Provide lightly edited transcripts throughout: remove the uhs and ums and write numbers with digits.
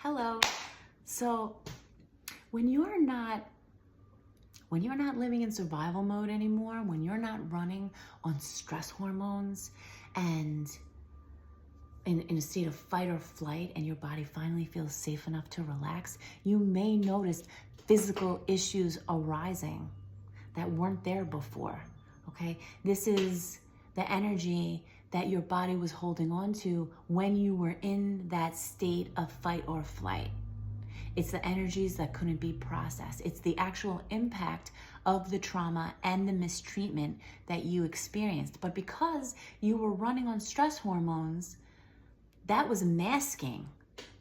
Hello. So when you're not living in survival mode anymore, when you're not running on stress hormones and in a state of fight or flight, and your body finally feels safe enough to relax, you may notice physical issues arising that weren't there before. Okay? This is the energy that your body was holding on to when you were in that state of fight or flight. It's the energies that couldn't be processed. It's the actual impact of the trauma and the mistreatment that you experienced. But because you were running on stress hormones, that was masking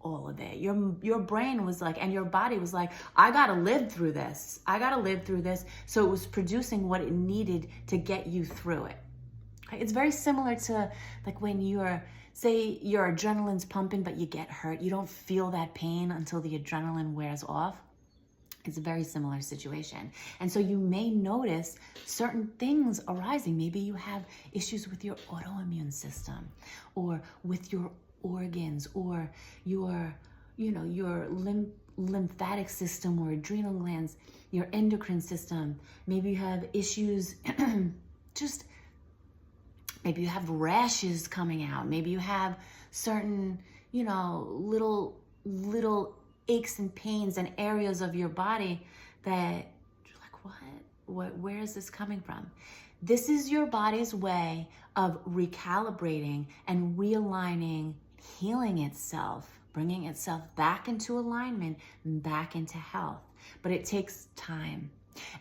all of it. Your brain was like, and your body was like, I gotta live through this. I gotta live through this. So it was producing what it needed to get you through it. Okay? It's very similar to like when say your adrenaline's pumping, but you get hurt. You don't feel that pain until the adrenaline wears off. It's a very similar situation. And so you may notice certain things arising. Maybe you have issues with your autoimmune system or with your organs or your lymphatic system or adrenal glands, your endocrine system. Maybe you have issues maybe you have rashes coming out. Maybe you have certain, little aches and pains and areas of your body that you're like, what? Where is this coming from? This is your body's way of recalibrating and realigning, healing itself, bringing itself back into alignment and back into health. But it takes time.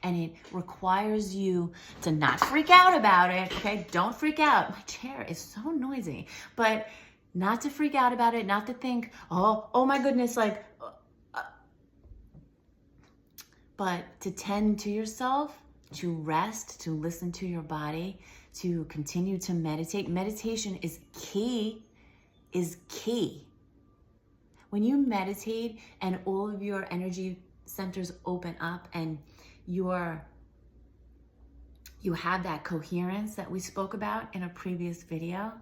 And it requires you to not freak out about it, okay? Don't freak out. My chair is so noisy. But not to freak out about it, not to think, oh my goodness, but to tend to yourself, to rest, to listen to your body, to continue to meditate. Meditation is key. When you meditate and all of your energy centers open up and you have that coherence that we spoke about in a previous video,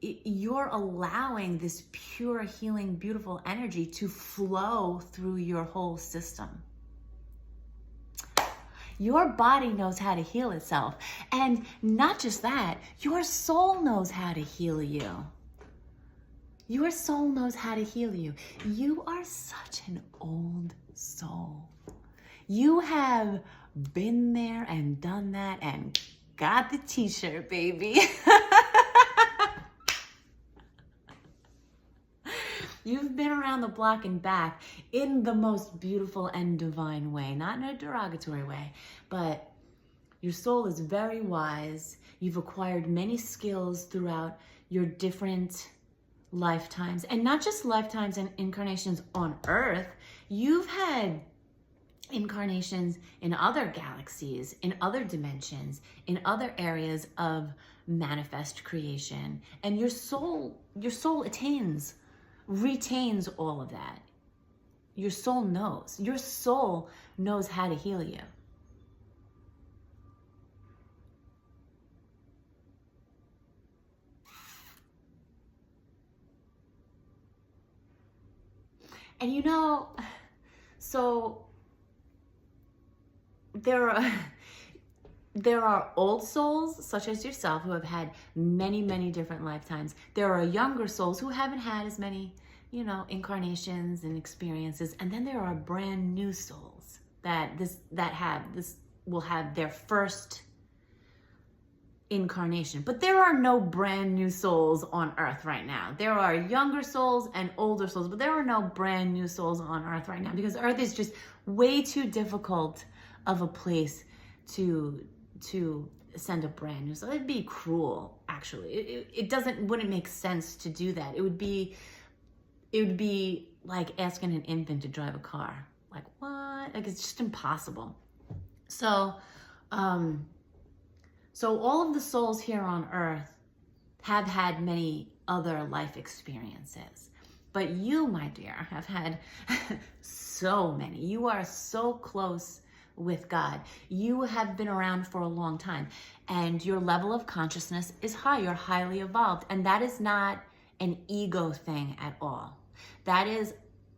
you're allowing this pure, healing, beautiful energy to flow through your whole system. Your body knows how to heal itself. And not just that, your soul knows how to heal you. Your soul knows how to heal you. You are such an old soul. You have been there and done that and got the t-shirt, baby. You've been around the block and back in the most beautiful and divine way, not in a derogatory way, but your soul is very wise. You've acquired many skills throughout your different lifetimes, and not just lifetimes and incarnations on Earth. You've had incarnations in other galaxies, in other dimensions, in other areas of manifest creation, and your soul retains all of that. Your soul knows how to heal you. And so there are old souls such as yourself who have had many, many different lifetimes. There are younger souls who haven't had as many, incarnations and experiences. And then there are brand new souls that will have their first incarnation. But there are no brand new souls on Earth right now. There are younger souls and older souls, but there are no brand new souls on Earth right now because Earth is just way too difficult of a place to send a brand new soul. It'd be cruel, actually. Wouldn't make sense to do that. It would be like asking an infant to drive a car. Like, what? Like, it's just impossible. So all of the souls here on Earth have had many other life experiences. But you, my dear, have had so many. You are so close with God. You have been around for a long time, and your level of consciousness is high. You're highly evolved, and that is not an ego thing at all. That is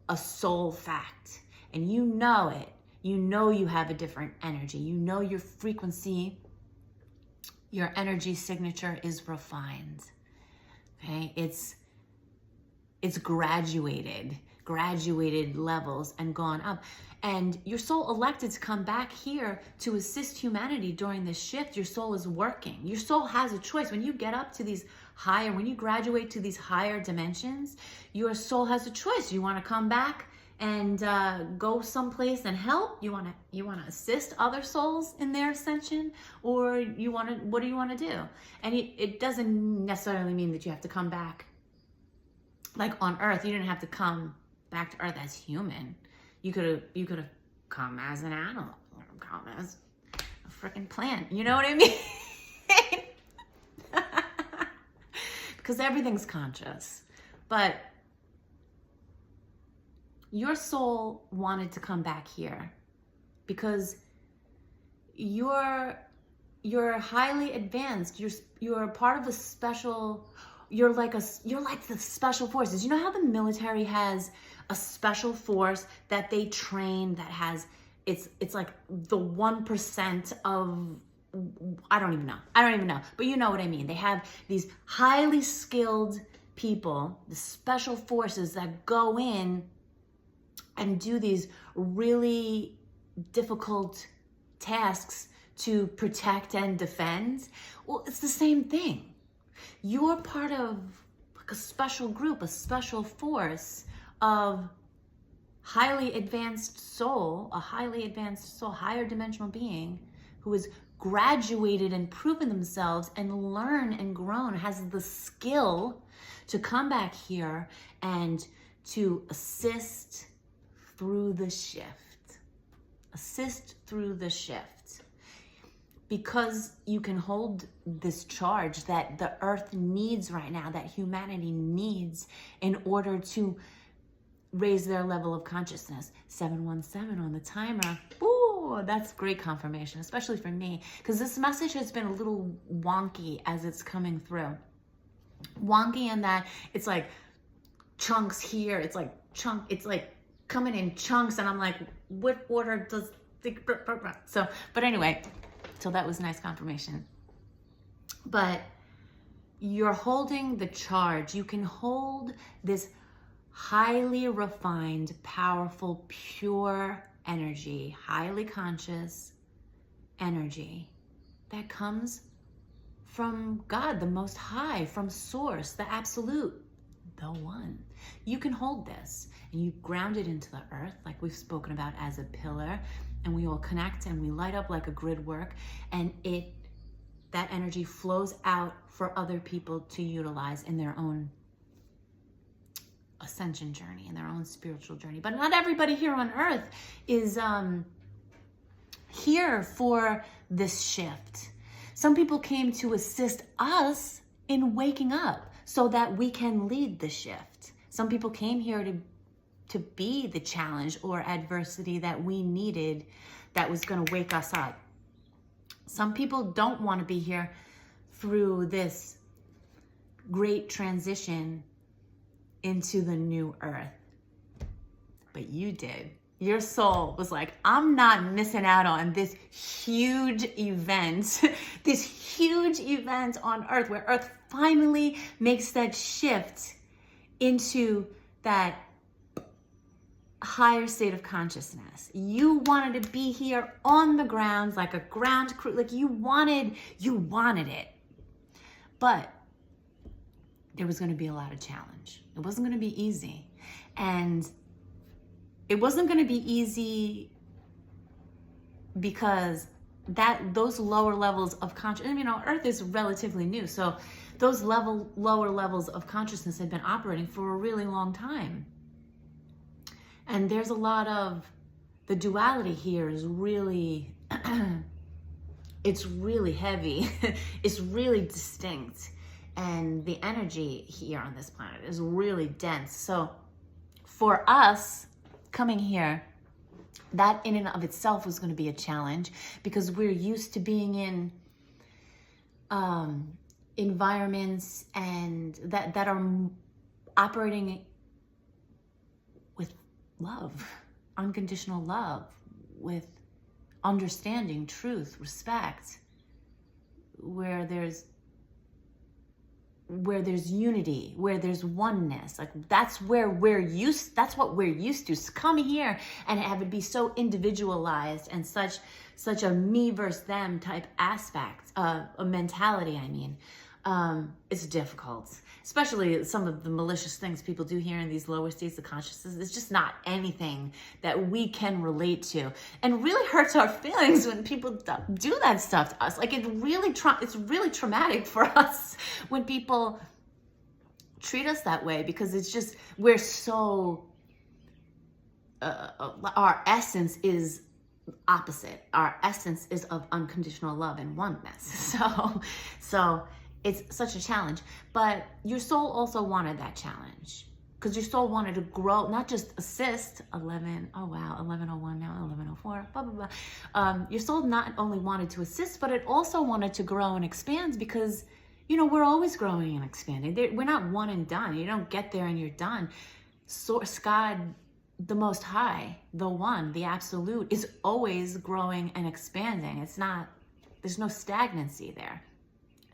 a soul fact. And you know it. You know you have a different energy. You know your frequency, your energy signature is refined. Okay? It's graduated levels and gone up. And your soul elected to come back here to assist humanity during this shift. Your soul is working. Your soul has a choice. When you get up to these higher, when you graduate to these higher dimensions, your soul has a choice. You want to come back and go someplace and help? You want to assist other souls in their ascension, or what do you want to do? And it doesn't necessarily mean that you have to come back like on Earth. You didn't have to come back to Earth as human. You could have come as an animal, or come as a freaking plant. You know what I mean? Because everything's conscious. But your soul wanted to come back here because you're highly advanced. You're part of a special. You're like the special forces. You know how the military has a special force that they train that has it's like the 1% of, I don't even know, but you know what I mean. They have these highly skilled people, the special forces that go in and do these really difficult tasks to protect and defend. Well, it's the same thing. You're part of like a special group, a special force of highly advanced soul, higher dimensional being who has graduated and proven themselves and learned and grown, has the skill to come back here and to assist through the shift. Assist through the shift. Because you can hold this charge that the earth needs right now, that humanity needs in order to raise their level of consciousness. 717 on the timer. Ooh, that's great confirmation, especially for me, because this message has been a little wonky as it's coming through. Wonky in that it's like chunks here. It's like coming in chunks, and I'm like, what order does so? But anyway. So that was nice confirmation. But you're holding the charge. You can hold this highly refined, powerful, pure energy, highly conscious energy that comes from God, the Most High, from Source, the Absolute, the One. You can hold this and you ground it into the earth, like we've spoken about, as a pillar. And we all connect and we light up like a grid work, and that energy flows out for other people to utilize in their own ascension journey, in their own spiritual journey. But not everybody here on earth is here for this shift. Some people came to assist us in waking up so that we can lead the shift. Some people came here to be the challenge or adversity that we needed, that was going to wake us up. Some people don't want to be here through this great transition into the new earth. But you did. Your soul was like, I'm not missing out on this huge event, this huge event on earth, where earth finally makes that shift into that higher state of consciousness. You wanted to be here on the grounds, like a ground crew, like you wanted it. But there was going to be a lot of challenge. It wasn't going to be easy. And it wasn't going to be easy because those lower levels of consciousness, Earth is relatively new. So those lower levels of consciousness had been operating for a really long time. And there's a lot of, the duality here is really, it's really heavy. It's really distinct. And the energy here on this planet is really dense. So for us coming here, that in and of itself was going to be a challenge, because we're used to being in environments and that are operating with love, unconditional love, with understanding, truth, respect, where there's unity, where there's oneness. Like that's what we're used to. So come here and have it be so individualized and such a me versus them type aspect, a mentality, I mean. It's difficult, especially some of the malicious things people do here in these lower states of consciousness. It's just not anything that we can relate to, and really hurts our feelings when people do that stuff to us. Like it's really traumatic for us when people treat us that way, because it's just, we're so, our essence is opposite. Our essence is of unconditional love and oneness. So it's such a challenge, but your soul also wanted that challenge, because your soul wanted to grow, not just assist. 11:01 now, 11:04, blah, blah, blah. Your soul not only wanted to assist, but it also wanted to grow and expand, because, you know, we're always growing and expanding. We're not one and done. You don't get there and you're done. Source God, the Most High, the One, the Absolute, is always growing and expanding. It's not, there's no stagnancy there.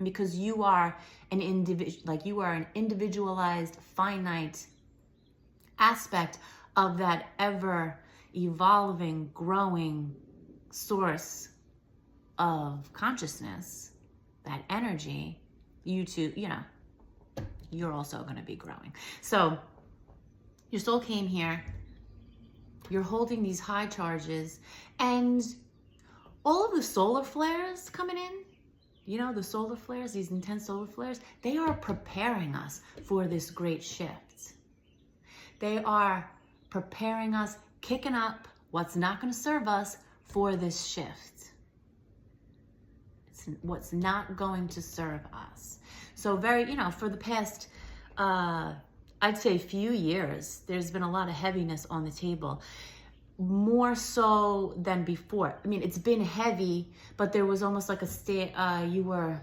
Because you are an individualized, finite aspect of that ever evolving, growing source of consciousness, that energy. You're also going to be growing. So your soul came here, you're holding these high charges, and all of the solar flares coming in, the solar flares, these intense solar flares, they are preparing us for this great shift. They are preparing us, kicking up what's not going to serve us for this shift. It's what's not going to serve us. So for the past, I'd say few years, there's been a lot of heaviness on the table. More so than before. I mean, it's been heavy, but there was almost like a state, you were,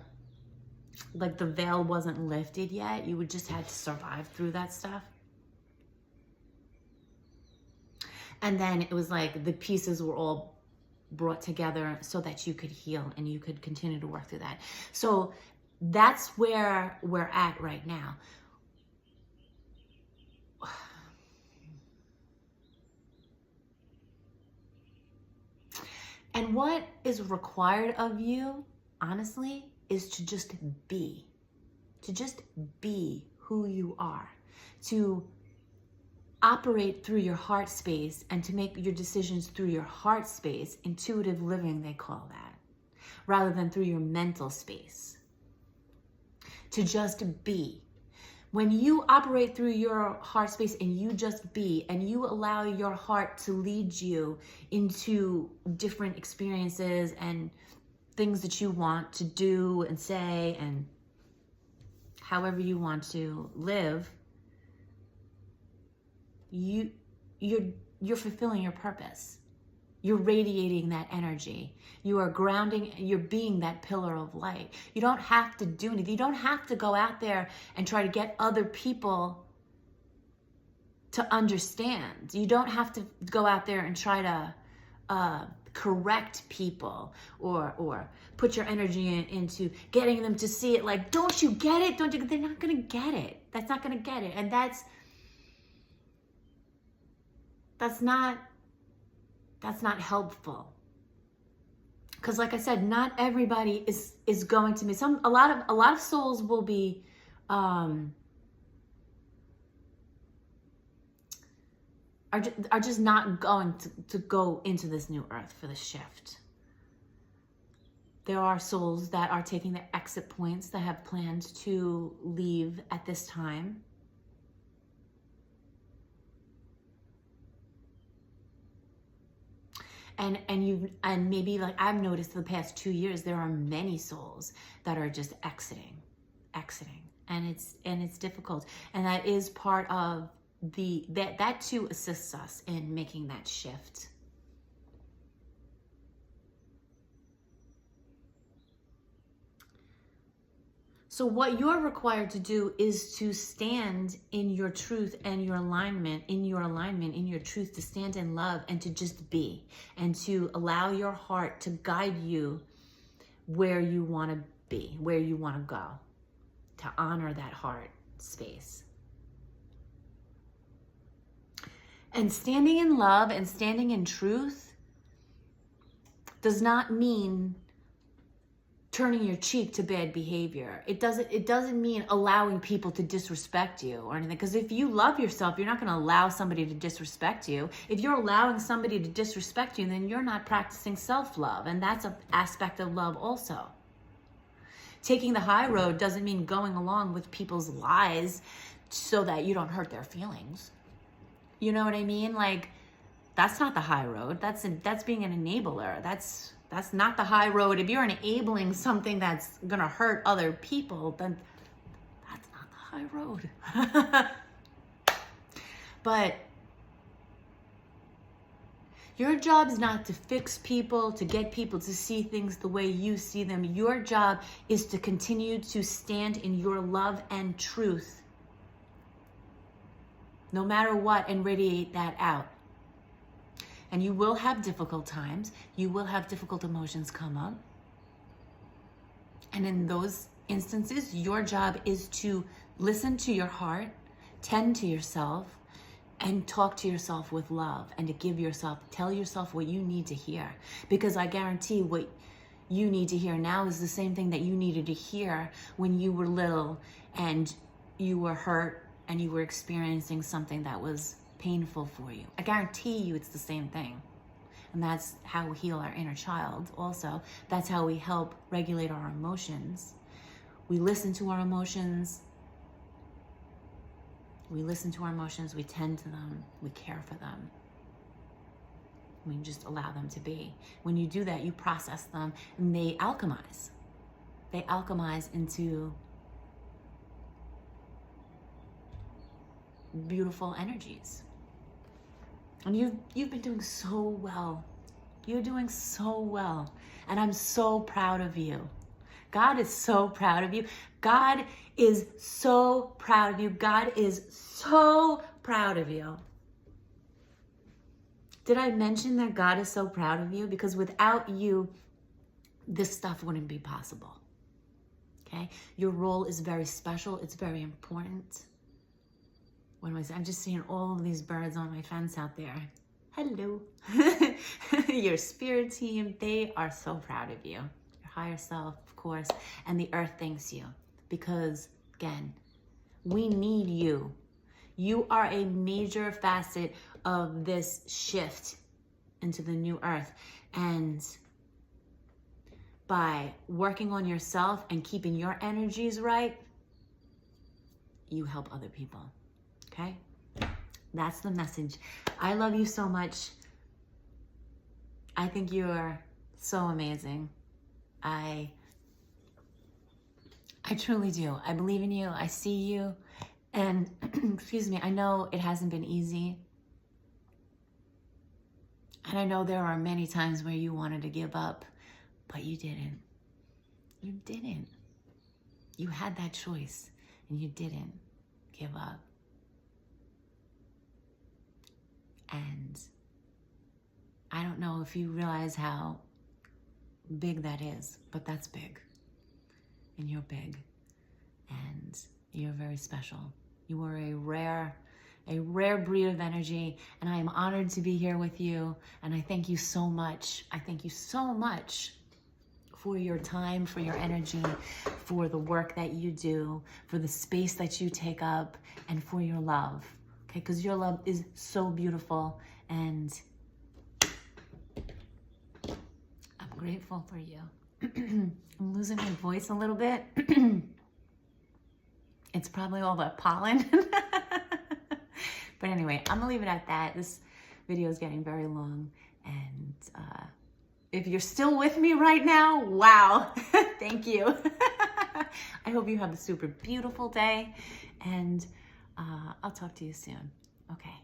like the veil wasn't lifted yet. You would just had to survive through that stuff. And then it was like the pieces were all brought together so that you could heal and you could continue to work through that. So that's where we're at right now. And what is required of you, honestly, is to just be. To just be who you are. To operate through your heart space and to make your decisions through your heart space. Intuitive living, they call that. Rather than through your mental space. To just be. When you operate through your heart space and you just be, and you allow your heart to lead you into different experiences and things that you want to do and say and however you want to live, you're fulfilling your purpose. You're radiating that energy. You are grounding, you're being that pillar of light. You don't have to do anything. You don't have to go out there and try to get other people to understand. You don't have to go out there and try to correct people or put your energy into getting them to see it. Like, don't you get it? They're not going to get it. That's not going to get it. And that's not helpful. Because like I said, not everybody is going to be, a lot of souls will be are just not going to go into this new earth for the shift. There are souls that are taking their exit points, that have planned to leave at this time. And maybe, like I've noticed the past 2 years, there are many souls that are just exiting, and it's difficult. And that is part of that too assists us in making that shift. So what you're required to do is to stand in your truth and your alignment, in your truth, to stand in love and to just be, and to allow your heart to guide you where you want to be, where you want to go, to honor that heart space. And standing in love and standing in truth does not mean turning your cheek to bad behavior. It doesn't mean allowing people to disrespect you or anything. Because if you love yourself, you're not going to allow somebody to disrespect you. If you're allowing somebody to disrespect you, then you're not practicing self-love. And that's an aspect of love also. Taking the high road doesn't mean going along with people's lies so that you don't hurt their feelings. You know what I mean? Like, that's not the high road. That's being an enabler. That's not the high road. If you're enabling something that's gonna hurt other people, then that's not the high road. But your job is not to fix people, to get people to see things the way you see them. Your job is to continue to stand in your love and truth, no matter what, and radiate that out. And you will have difficult times. You will have difficult emotions come up. And in those instances, your job is to listen to your heart, tend to yourself, and talk to yourself with love, and to tell yourself what you need to hear. Because I guarantee what you need to hear now is the same thing that you needed to hear when you were little and you were hurt and you were experiencing something that was painful for you. I guarantee you it's the same thing. And that's how we heal our inner child also. That's how we help regulate our emotions. We listen to our emotions. We tend to them, we care for them. We just allow them to be. When you do that, you process them, and they alchemize. They alchemize into beautiful energies. And you've been doing so well. You're doing so well. And I'm so proud of you. God is so proud of you. God is so proud of you. God is so proud of you. Did I mention that God is so proud of you? Because without you, this stuff wouldn't be possible. Okay? Your role is very special. It's very important. What am I saying? I'm just seeing all of these birds on my fence out there. Hello. Your spirit team, they are so proud of you. Your higher self, of course, and the earth thanks you. Because, again, we need you. You are a major facet of this shift into the new earth. And by working on yourself and keeping your energies right, you help other people. Okay? That's the message. I love you so much. I think you are so amazing. I truly do. I believe in you. I see you. And, excuse me, I know it hasn't been easy. And I know there are many times where you wanted to give up, but you didn't. You didn't. You had that choice, and you didn't give up. And I don't know if you realize how big that is, but that's big. And you're big. And you're very special. You are a rare breed of energy, and I am honored to be here with you. And I thank you so much. I thank you so much for your time, for your energy, for the work that you do, for the space that you take up, and for your love. Okay, because your love is so beautiful, and I'm grateful for you. I'm losing my voice a little bit. It's probably all the pollen. But anyway, I'm gonna leave it at that. This video is getting very long, and if you're still with me right now, wow, thank you. I hope you have a super beautiful day, and I'll talk to you soon. Okay.